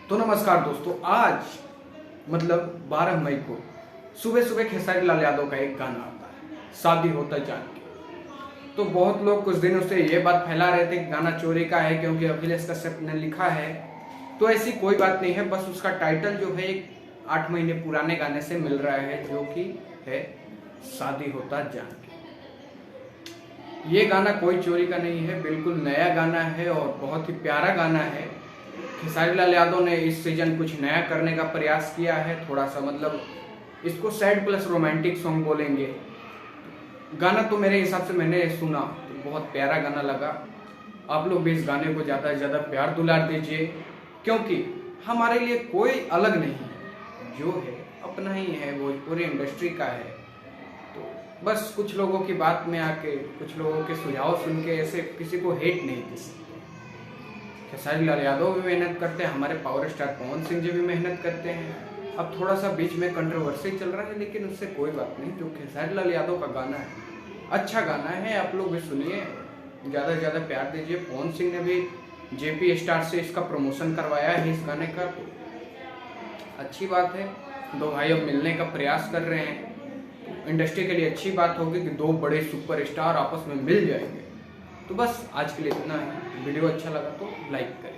तो नमस्कार दोस्तों, आज मतलब 12 मई को सुबह सुबह खेसारी लाल यादव का एक गाना आता है, शादी होता जान के। तो बहुत लोग कुछ दिनों से ये बात फैला रहे थे कि गाना चोरी का है क्योंकि अखिलेश कश्यप ने लिखा है। तो ऐसी कोई बात नहीं है, बस उसका टाइटल जो है एक 8 महीने पुराने गाने से मिल रहा है, जो कि है शादी होता जान के। ये गाना कोई चोरी का नहीं है, बिल्कुल नया गाना है और बहुत ही प्यारा गाना है। खेसारी लाल यादव ने इस सीजन कुछ नया करने का प्रयास किया है, थोड़ा सा मतलब इसको सैड प्लस रोमांटिक सॉन्ग बोलेंगे। गाना तो मेरे हिसाब से मैंने सुना तो बहुत प्यारा गाना लगा। आप लोग भी इस गाने को ज़्यादा से ज़्यादा प्यार दुलार दीजिए, क्योंकि हमारे लिए कोई अलग नहीं है, जो है अपना ही है, भोजपुरी इंडस्ट्री का है। तो बस कुछ लोगों की बात में आके, कुछ लोगों के सुझाव सुन के ऐसे किसी को हेट नहीं दे सकते। खेसारी लाल यादव भी मेहनत करते हैं, हमारे पावर स्टार पवन सिंह जी भी मेहनत करते हैं। अब थोड़ा सा बीच में कंट्रोवर्सी चल रहा है, लेकिन उससे कोई बात नहीं। जो खेसारी लाल यादव का गाना है, अच्छा गाना है, आप लोग भी सुनिए, ज़्यादा से ज़्यादा प्यार दीजिए। पवन सिंह ने भी जेपी स्टार से इसका प्रमोशन करवाया है इस गाने का, तो अच्छी बात है। दो भाई अब मिलने का प्रयास कर रहे हैं, इंडस्ट्री के लिए अच्छी बात होगी कि दो बड़े सुपरस्टार आपस में मिल जाएंगे। तो बस आज के लिए इतना है। वीडियो अच्छा लगा तो लाइक करें।